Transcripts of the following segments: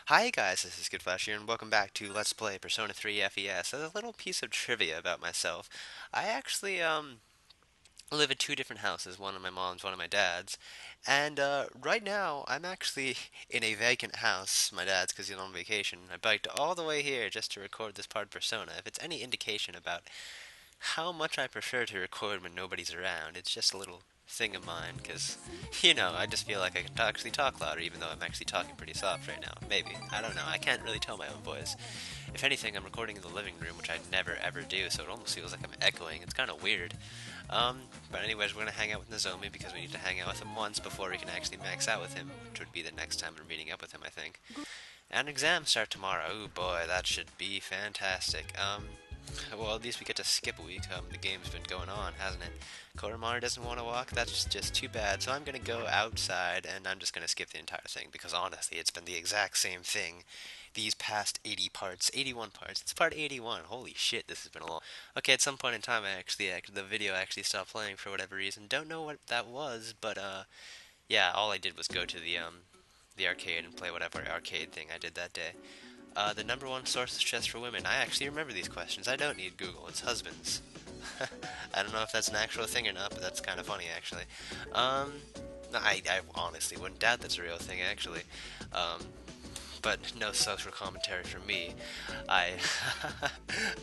Hi guys, this is skittflash here, and welcome back to Let's Play Persona 3 FES. As a little piece of trivia about myself, I actually live in two different houses, one of my mom's, one of my dad's, and right now I'm actually in a vacant house, my dad's because he's on vacation. I biked all the way here just to record this part of Persona. If it's any indication about how much I prefer to record when nobody's around. It's just a little thing of mine, because, I just feel like I can actually talk louder, even though I'm actually talking pretty soft right now. Maybe. I don't know. I can't really tell my own voice. If anything, I'm recording in the living room, which I never ever do, so it almost feels like I'm echoing. It's kind of weird. But anyways, we're going to hang out with Nozomi, because we need to hang out with him once before we can actually max out with him, which would be the next time we're meeting up with him, I think. And exams start tomorrow. Oh boy, that should be fantastic. Well, at least we get to skip a week. The game's been going on, hasn't it? Koromari doesn't want to walk. That's just too bad. So I'm gonna go outside, and I'm just gonna skip the entire thing because honestly, it's been the exact same thing these past 80 parts, 81 parts. It's part 81. Holy shit, this has been a long. Okay, at some point in time, the video actually stopped playing for whatever reason. Don't know what that was, but yeah, all I did was go to the arcade and play whatever arcade thing I did that day. The number one source of stress for women. I actually remember these questions. I don't need Google. It's husbands. I don't know if that's an actual thing or not, but that's kind of funny, actually. No, I honestly wouldn't doubt that's a real thing, actually. Um, but no social commentary from me. I,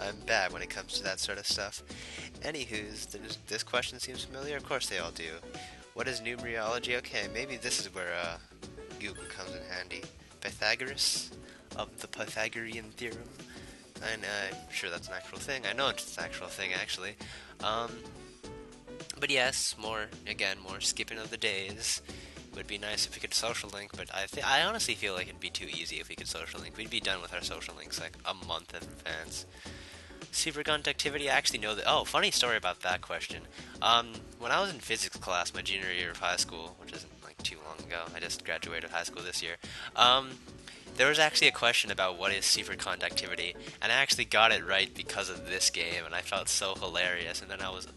I'm bad when it comes to that sort of stuff. Anywho's, this question seems familiar. Of course they all do. What is numerology? Okay, maybe this is where Google comes in handy. Pythagoras? Of the Pythagorean theorem. And I'm sure that's an actual thing. I know it's an actual thing, actually. But yes, more skipping of the days. Would be nice if we could social link, but I honestly feel like it'd be too easy if we could social link. We'd be done with our social links like a month in advance. Super conductivity, I actually know that. Oh, funny story about that question. When I was in physics class my junior year of high school, which isn't like too long ago, I just graduated high school this year, there was actually a question about what is superconductivity, and I actually got it right because of this game, and I felt so hilarious, and then I was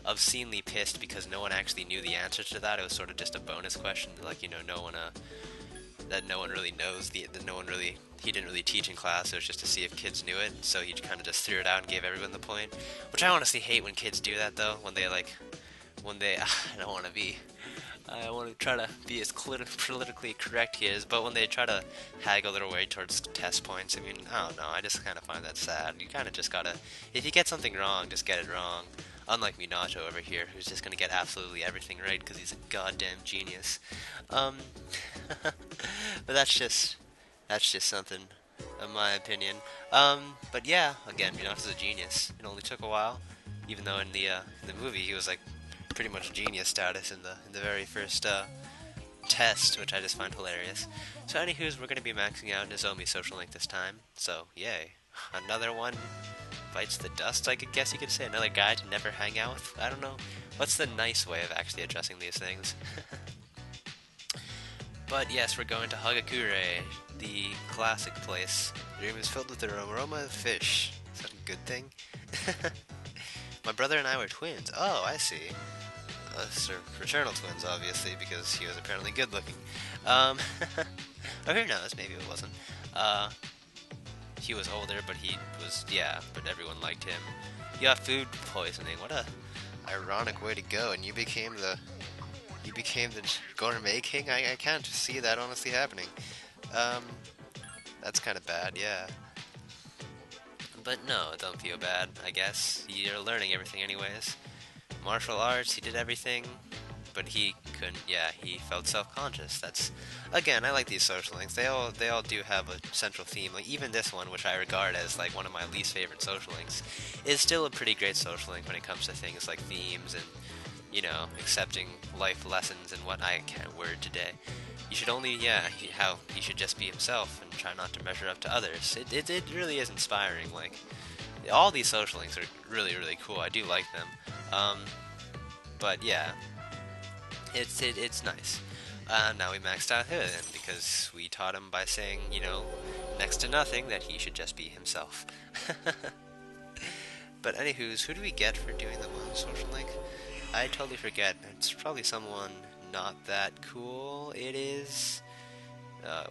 obscenely pissed because no one actually knew the answer to that. It was sort of just a bonus question, like, that no one really knows, that no one really, he didn't really teach in class, it was just to see if kids knew it, so he kind of just threw it out and gave everyone the point, which I honestly hate when kids do that, though, I don't want to be I want to try to be as politically correct here, but when they try to haggle their way towards test points, I mean, I don't know, I just kind of find that sad. You kind of just gotta, if you get something wrong, just get it wrong. Unlike Minato over here, who's just gonna get absolutely everything right because he's a goddamn genius. Um, but that's just something, in my opinion. But yeah, again, Minato's a genius. It only took a while, even though in the movie he was like pretty much genius status in the very first test, which I just find hilarious. So anywho's, we're gonna be maxing out Nozomi's social link this time. So yay, another one bites the dust. I guess you could say another guy to never hang out with. I don't know. What's the nice way of actually addressing these things? But yes, we're going to Hagakure, the classic place. The room is filled with the aroma of fish. Is that a good thing? My brother and I were twins. Oh, I see. Fraternal twins, obviously, because he was apparently good looking. Or who knows, maybe it wasn't. He was older, but but everyone liked him. He got food poisoning. What a ironic way to go, and you became the gourmet king? I can't see that honestly happening. That's kind of bad, yeah. But no, don't feel bad, I guess. You're learning everything anyways. Martial arts, he did everything, but he couldn't, he felt self-conscious. That's, again, I like these social links. They all do have a central theme. Like, even this one, which I regard as, like, one of my least favorite social links, is still a pretty great social link when it comes to things like themes and, accepting life lessons and what I can't word today. You should only, he should just be himself and try not to measure up to others. It really is inspiring. Like, all these social links are really, really cool. I do like them. But yeah, it's nice. Now we maxed out him because we taught him by saying, next to nothing, that he should just be himself. But anywho's, who do we get for doing the one social link? I totally forget. It's probably someone not that cool. It is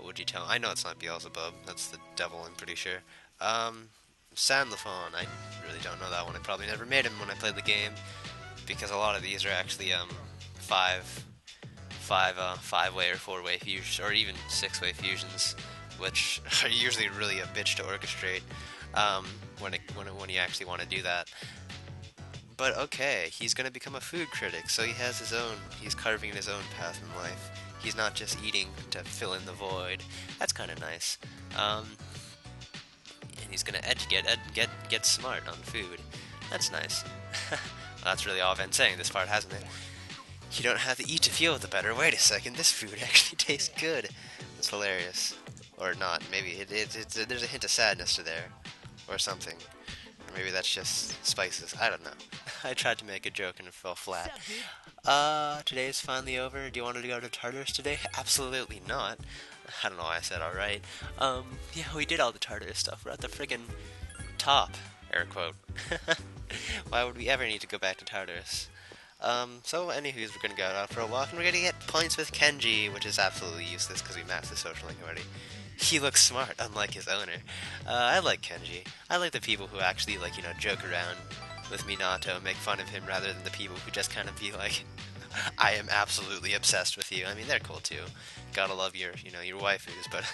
Would you tell? I know it's not Beelzebub. That's the devil, I'm pretty sure. Um, Sandlafon. I really don't know that one. I probably never made him when I played the game because a lot of these are actually five, five-way or four-way fusions, or even six-way fusions, which are usually really a bitch to orchestrate when you actually want to do that. But okay, he's gonna become a food critic, so he has his own. He's carving his own path in life. He's not just eating to fill in the void. That's kind of nice. Um, and he's gonna get smart on food. That's nice. Well, that's really all I've been saying this part, hasn't it? You don't have to eat to feel the better. Wait a second, this food actually tastes good. It's hilarious, or not? Maybe there's a hint of sadness to there, or something. Or maybe that's just spices. I don't know. I tried to make a joke and it fell flat. Today is finally over. Do you want to go to Tartarus today? Absolutely not. I don't know why I said alright. Yeah, we did all the Tartarus stuff. We're at the friggin' top. Air quote. Why would we ever need to go back to Tartarus? So anywho's, we're gonna go out for a walk and we're gonna get points with Kenji, which is absolutely useless because we maxed the social link already. He looks smart, unlike his owner. I like Kenji. I like the people who actually, like, joke around with Minato, make fun of him, rather than the people who just kind of be like, I am absolutely obsessed with you. I mean, they're cool too. Gotta love your waifus, but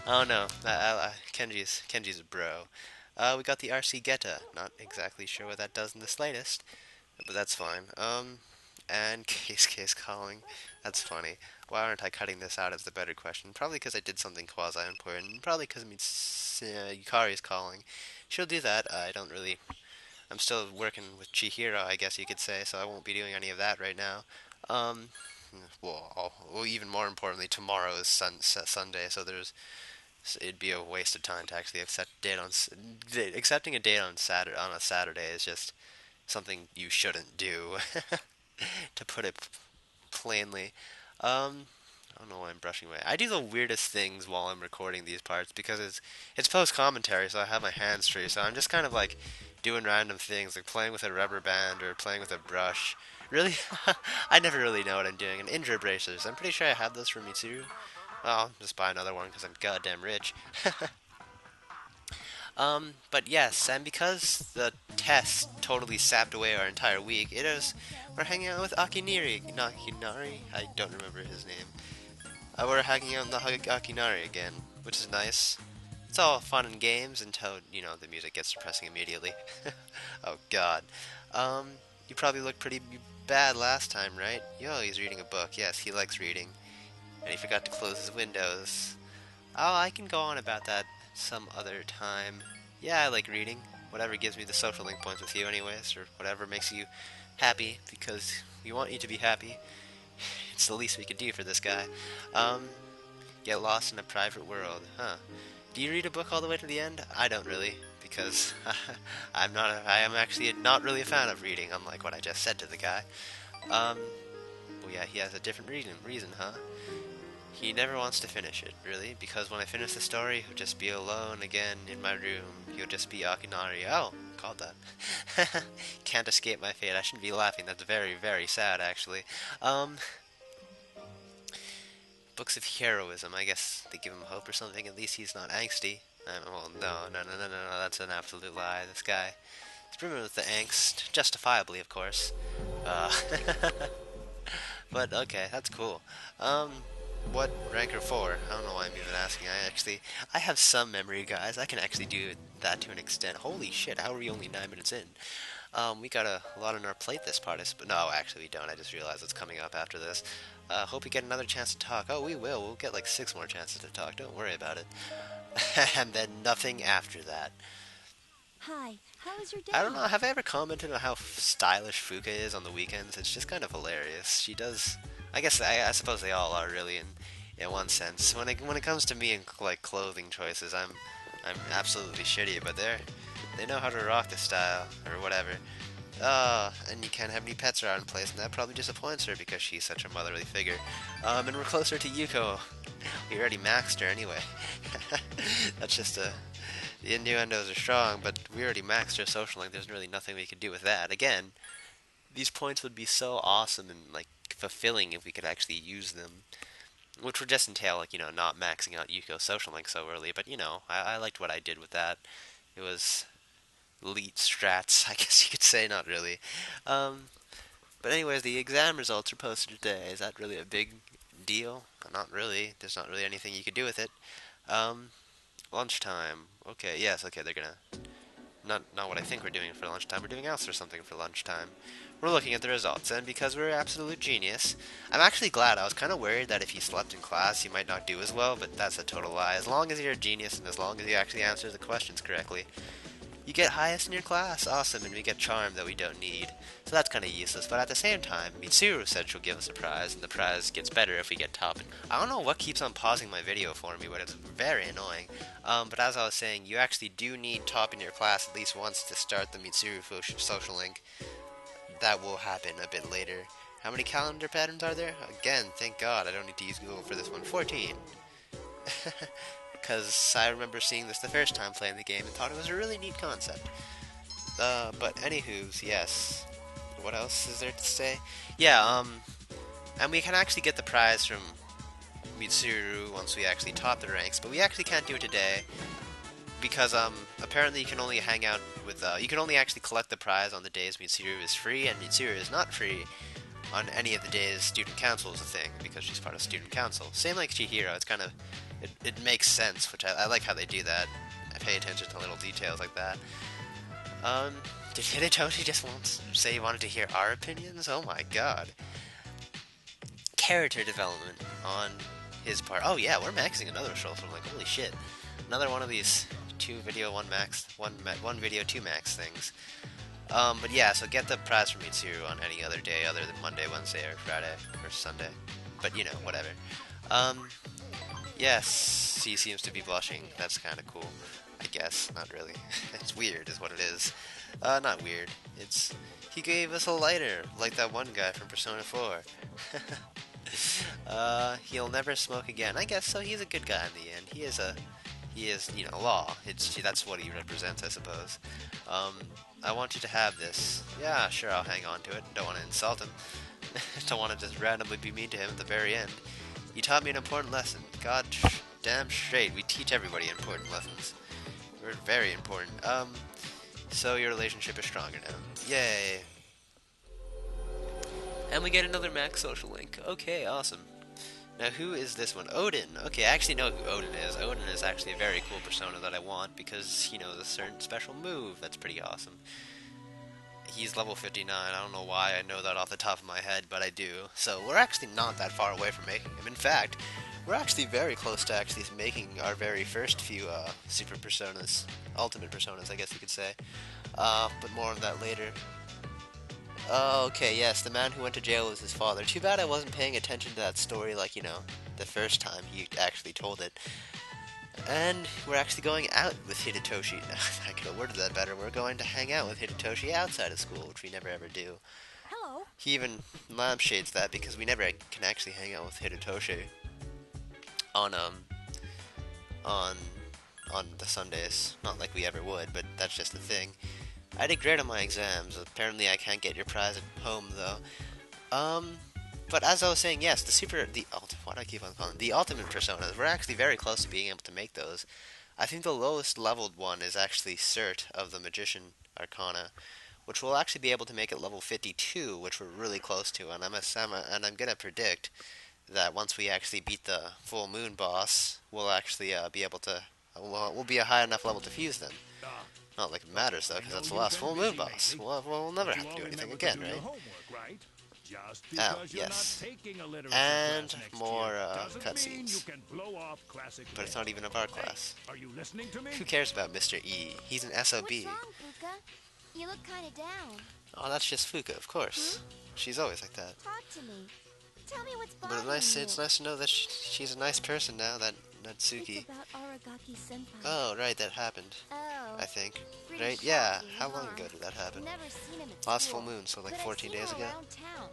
I don't know. Kenji's a bro. We got the RC Geta. Not exactly sure what that does in the slightest, but that's fine. And case calling. That's funny. Why aren't I cutting this out is the better question. Probably because I did something quasi-important. Probably because Yukari's calling. She'll do that. I don't really... I'm still working with Chihiro, I guess you could say, so I won't be doing any of that right now. Um, well, even more importantly, tomorrow is Sunday, so it'd be a waste of time to actually accepting a date on a Saturday is just something you shouldn't do, to put it plainly. Um, I don't know why I'm brushing away. I do the weirdest things while I'm recording these parts because it's post commentary, so I have my hands free. So I'm just kind of like doing random things, like playing with a rubber band or playing with a brush. Really, I never really know what I'm doing. And injury bracers. I'm pretty sure I have those for me too. Well, I'll just buy another one because I'm goddamn rich. But yes, and because the test totally sapped away our entire week, we're hanging out with Akinari. I don't remember his name. We're hanging out in the Akinari again, which is nice. It's all fun and games until the music gets depressing immediately. Oh God. Um, you probably looked pretty bad last time, right? Yo, he's reading a book. Yes, he likes reading, and he forgot to close his windows. Oh, I can go on about that some other time. Yeah, I like reading. Whatever gives me the social link points with you anyways, or whatever makes you happy, because we want you to be happy. It's the least we could do for this guy. Um, get lost in a private world, huh? Do you read a book all the way to the end? I don't really, because I am actually not really a fan of reading, unlike what I just said to the guy. Um, well yeah, he has a different reason, huh? He never wants to finish it, really, because when I finish the story, he'll just be alone again in my room. He'll just be Akinari. Oh, called that. Can't escape my fate. I shouldn't be laughing. That's very, very sad, actually. Um, books of heroism. I guess they give him hope or something. At least he's not angsty. Well, no. That's an absolute lie. This guy. It's brimming with the angst. Justifiably, of course. Uh, but okay, that's cool. Um, what ranker for? I don't know why I'm even asking. I have some memory, guys. I can actually do that to an extent. Holy shit, how are we only 9 minutes in? We got a lot on our plate this part, but no, actually we don't. I just realized it's coming up after this. Hope we get another chance to talk. Oh, we will. We'll get like 6 more chances to talk. Don't worry about it. And then nothing after that. Hi, how was your I don't day? know. Have I ever commented on how stylish Fuga is on the weekends? It's just kind of hilarious. She does. I suppose they all are really in one sense. When it comes to me and like clothing choices, I'm absolutely shitty. But they know how to rock the style or whatever. And you can't have any pets around the place, and that probably disappoints her because she's such a motherly figure. And we're closer to Yuko. We already maxed her anyway. That's just a the innuendos are strong, but we already maxed our social link. There's really nothing we could do with that. Again, these points would be so awesome and like fulfilling if we could actually use them. which would just entail like not maxing out Yuko's social link so early. But I liked what I did with that. It was elite strats, I guess you could say. Not really. Um, but anyways, the exam results are posted today. Is that really a big deal? Not really. There's not really anything you could do with it. Um, Lunchtime. Okay, yes, okay, they're gonna not what I think we're doing for lunchtime. We're doing else or something for lunchtime. We're looking at the results, and because we're absolute genius, I'm actually glad. I was kind of worried that if you slept in class, you might not do as well, but that's a total lie. As long as you're a genius and as long as you actually answer the questions correctly, you get highest in your class. Awesome, and we get charm that we don't need. So that's kind of useless, but at the same time, Mitsuru said she'll give us a prize, and the prize gets better if we get top. I don't know what keeps on pausing my video for me, but it's very annoying. But as I was saying, you actually do need top in your class at least once to start the Mitsuru social link. That will happen a bit later. How many calendar patterns are there? Again, thank God I don't need to use Google for this one. 14. Because I remember seeing this the first time playing the game and thought it was a really neat concept. But anywho's, yes. What else is there to say? Yeah, and we can actually get the prize from Mitsuru once we actually top the ranks, but we actually can't do it today because apparently you can only hang out with you can only actually collect the prize on the days Mitsuru is free, and Mitsuru is not free on any of the days student council is a thing because she's part of student council. Same like Chihiro, it's kind of it makes sense, which I like how they do that. I pay attention to little details like that. Um, did Hidetoshi just say he wanted to hear our opinions? Oh my god. Character development on his part. Oh yeah, we're maxing another show, so I'm like, holy shit. Another one of these two video, one video, two max things. But yeah, so get the prize from Mitsuru on any other day other than Monday, Wednesday, or Friday, or Sunday. But whatever. Um, yes, he seems to be blushing. That's kind of cool. I guess. Not really. It's weird, is what it is. Not weird. He gave us a lighter, like that one guy from Persona 4. He'll never smoke again. I guess so. He's a good guy in the end. He is, law. That's what he represents, I suppose. I want you to have this. Yeah, sure, I'll hang on to it. Don't want to insult him. Don't want to just randomly be mean to him at the very end. You taught me an important lesson. God damn straight, we teach everybody important lessons. We're very important. So your relationship is stronger now. Yay. And we get another max social link. Okay, awesome. Now, who is this one? Odin. Okay, I actually know who Odin is. Odin is actually a very cool persona that I want because he knows a certain special move that's pretty awesome. He's level 59. I don't know why I know that off the top of my head, but I do. So we're actually not that far away from making him. In fact, we're actually very close to actually making our very first few super personas. Ultimate personas, I guess you could say. But more on that later. Oh, okay, yes, the man who went to jail was his father. Too bad I wasn't paying attention to that story like, the first time he actually told it. And we're actually going out with Hidetoshi. I could have worded that better. We're going to hang out with Hidetoshi outside of school, which we never ever do. Hello. He even lampshades that because we never can actually hang out with Hidetoshi on on on the Sundays. Not like we ever would, but that's just the thing. I did great on my exams. Apparently I can't get your prize at home though. But as I was saying, yes, why do I keep on calling them? The ultimate personas, we're actually very close to being able to make those. I think the lowest leveled one is actually Cert of the Magician Arcana, which we'll actually be able to make at level 52, which we're really close to, and I'm gonna predict that once we actually beat the full moon boss, we'll actually be able to, we'll be a high enough level to fuse them. Not like it matters though, because that's the last full moon boss. We'll never have to do anything again, right? Oh, yes. And more cutscenes. But it's not even of our class. Who cares about Mr. E? He's an SOB. What's wrong, Fuga? You look kind of down. Oh, that's just Fuka, of course. She's always like that. Talk to me. Tell me what's But bothering you. it's nice to know that she's a nice person now, that Natsuki. It's about Aragaki-senpai. Oh, right, that happened. Oh. I think. Pretty Right? Yeah. shocking, How long huh? ago did that happen? Never seen him at Last school, full moon, so like but 14 I've seen days him ago? around town.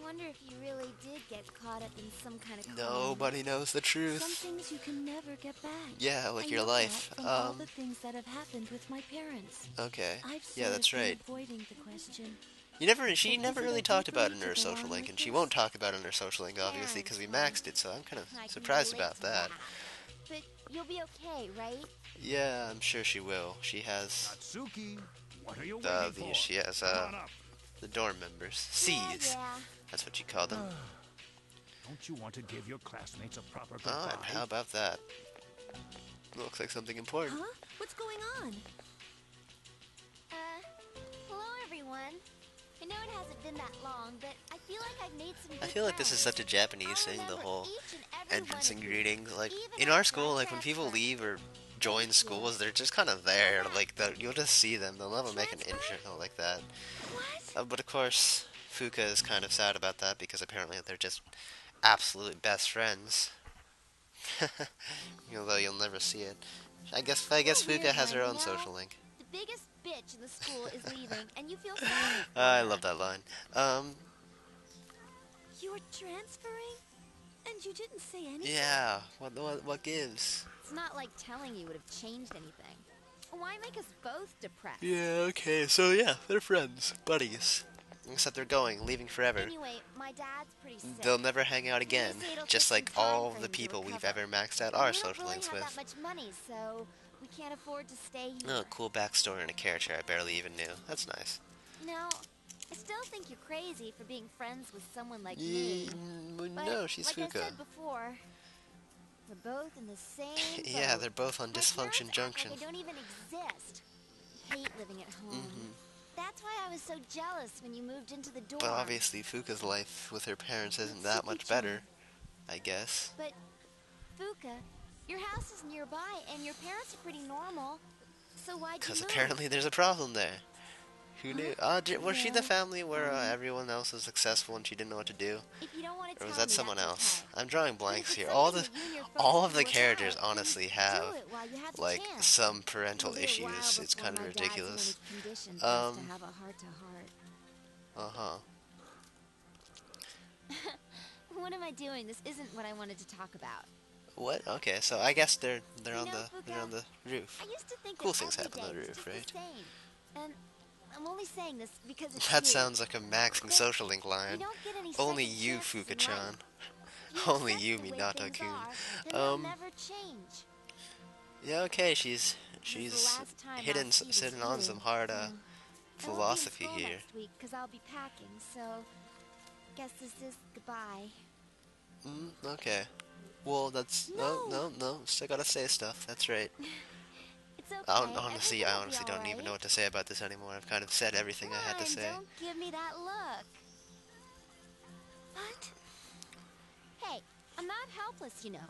I wonder if you really did get caught up in some kind of crime. Nobody knows the Some truth. things you can never get back. Yeah, like I your know life. that from all the things that have happened with my parents. Okay. I've Yeah, sort that's of been right. avoiding the question. She But never is it really okay talked for about me it in to her go social on link, like and she this? won't talk about it in her social link, obviously, because we Parents maxed it, so I'm kind of I can surprised relate about to that. that. But you'll be okay, right? Yeah, I'm sure she will. She has Natsuki, what are you waiting for? she has, Come on up. the dorm members. Yeah, C's. yeah. That's what you call them. Don't you want to give your classmates a proper Oh, and goodbye? how about that? Looks like something important. Huh? What's going on? Hello everyone. I know it hasn't been that long, but I feel like I've made some I good feel like this is friends. such a Japanese I'll thing, the remember whole each and every one entrance of and you, greeting. Like, even in our after I school, like, when people transfer. leave or Thank join you. schools, they're just kind of How's there. that? Like, you'll just see them. They'll never make an Transfer? intro like that. What? But of course, Fuka is kind of sad about that because apparently they're just absolute best friends. Although you'll never see it. I guess You're a Fuka weird has one, her you own know? social link. The biggest bitch in the school is leaving, and you feel sorry for I her. love that line. Um, You were transferring? And you didn't say anything? yeah. What gives? It's not like telling you would have changed anything. Why make us both depressed? Yeah. Okay. So yeah, they're friends, buddies. Except they're leaving forever. Anyway, my dad's pretty sick. They'll never hang out again, They say it'll just take like some time all for of the him to people we've recover. ever maxed out And our we don't social really links have that with. much money, so we can't afford to stay here. Oh, cool backstory and a character I barely even knew. That's nice. You know, I still think you're crazy for being friends with someone like Yeah, me. But no, she's like Fuka. I said before, we're both in the same Yeah, boat. they're both on My Dysfunction parents Junction. act like I don't even exist. I hate living at home. Mhm. That's why I was so jealous when you moved into the dorm. But obviously, Fuka's life with her parents isn't that much better, I guess. But Fuka, your house is nearby, and your parents are pretty normal. So why'd you Because move? apparently there's a problem there. Who knew? Was she the Well, family where everyone else was successful and she didn't know what to do? If you don't want to Or was tell that me, someone that's else? okay. I'm drawing But if blanks it's here. something that you and your folks All of can the work characters out, honestly then have do it while you have the like chance. some parental It'll be a while issues. It's before kind of my dad's ridiculous. in any condition for us to Um, have a heart-to-heart. uh-huh. What am I doing? This isn't what I wanted to talk about. What? Okay, so I guess they're You on know, they're Fuka, on the roof. I used to think Cool that things every happen on the day was roof, just right? the same. And I'm only saying this because it's That you. sounds like a maxing But social link you line. don't get any Only second you, chances in Fuka-chan. life. If you Only accept you, the way things Minato-kun. are, then they'll Um, never change. yeah, okay, she's This is the last time hitting I'll see this sitting on view, some hard so I won't be in philosophy school here. next week because I'll be packing. So, guess this is goodbye. Okay. Well, that's No! no. Still gotta say stuff. That's right. It's okay. Honestly, Everything I will be honestly don't even know alright. what to say about this anymore. I've kind of said everything Come I had to on, say. don't give me that look. What? Hey, I'm not helpless, you know.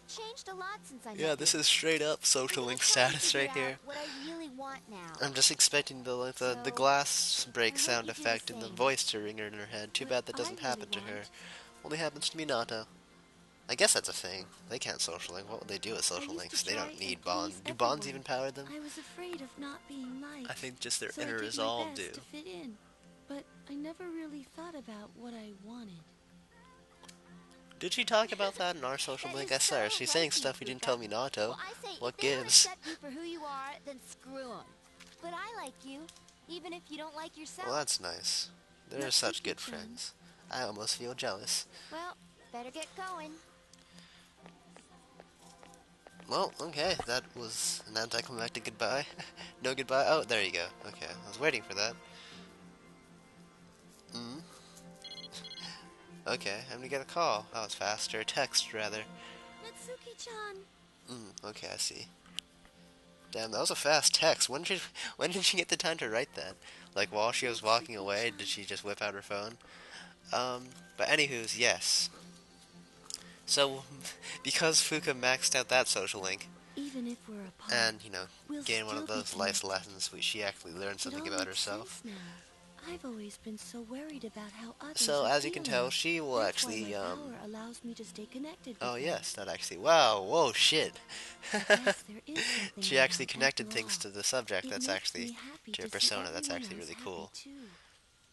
Changed a lot since I met Yeah, this you. is straight up I'm social gonna link try to status figure right here. out what I really want now. I'm just expecting the So, glass I break hope sound you do the effect and the same. voice to ring in her head. Too What bad that I doesn't really happen to her. want? Only happens to Minato. I guess that's a thing. They can't social link. What would they do with I social used links? to They try don't need and bonds. please Do bonds everyone. even power them? I was afraid of not being liked. I think just their so inner I did resolve my do. best to fit in. But I never really thought about what I wanted. Did she talk about that in our social That link? is I saw her. so She's like saying you, stuff we didn't Fuka. tell Minato. Well, I say, What if they don't gives? accept you for who you are, then screw them. But I like you, even if you don't like yourself. Well, that's nice. They're Not such good Fuka-chan. friends. I almost feel jealous. Well, better get going. Well, okay, that was an anticlimactic goodbye. No goodbye. Oh, there you go. Okay, I was waiting for that. Okay, I'm gonna get a call. That was fast, or a text, rather. Natsuki-chan! Okay, I see. Damn, that was a fast text. When did she get the time to write that? Like, while she was walking away, did she just whip out her phone? But anywho's, yes. So, because Fuka maxed out that social link, Even if we're apart, and, we'll gained one still of be those life connected. lessons, she actually learned It something all about makes herself. sense now. I've always been so worried about how others So, are as you can feeling. tell, she will That's actually, why my power allows me to stay connected with oh them. yes, that actually, wow, whoa, shit. I guess there is something She I actually want connected after things all. to the subject. It That's makes actually, me happy to her see persona, that's everyone actually else really happy cool. too.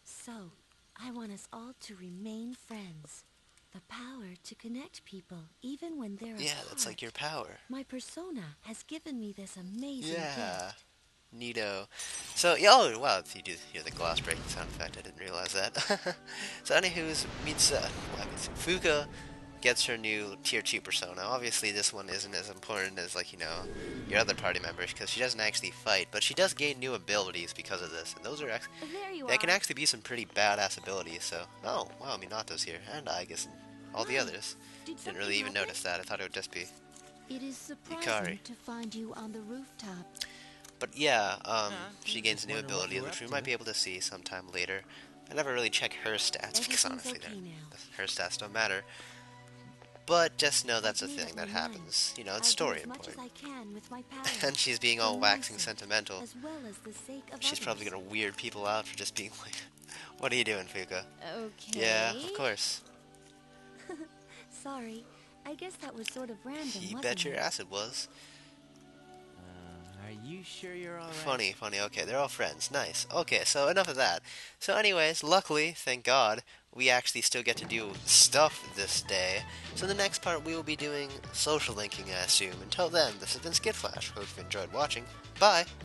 So, I want us all to remain friends. The power to connect people, even when they're Yeah, apart. that's like your power. My persona has given me this amazing Yeah. gift. Neato. So, yeah, oh, wow, you do hear the glass breaking sound effect. I didn't realize that. So, anywho's meets, Fuga gets her new tier 2 persona. Obviously, this one isn't as important as, like, your other party members, because she doesn't actually fight, but she does gain new abilities because of this, and those are actually, There you they can are. actually be some pretty badass abilities, so, oh, wow, Minato's here, and I guess all the Hi. others. Did Didn't something really even happen? notice that. I thought it would just be It is Hikari. surprising to find you on the rooftop. But yeah, she I'm gains just new wondering what abilities, you were which up we to. might be able to see sometime later. I never really check her stats, because Everything's honestly, okay now. her stats don't matter. But just know that's a I've made thing up that my mind. happens. You know, it's I'll do story as much as important. I can with my power. And she's being For all my waxing sake, sentimental. as well as the sake of She's probably others. gonna weird people out for just being like, what are you doing, Fuka? Yeah, Okay. of course. Sorry, I guess that was sort of random, You wasn't bet your it? ass it was. Are you sure you're alright? Funny, funny. Okay, they're all friends. Nice. Okay, so enough of that. So, anyways, luckily, thank God, we actually still get to do stuff this day. So, in the next part, we will be doing social linking, I assume. Until then, this has been Skitflash. Hope you enjoyed watching. Bye!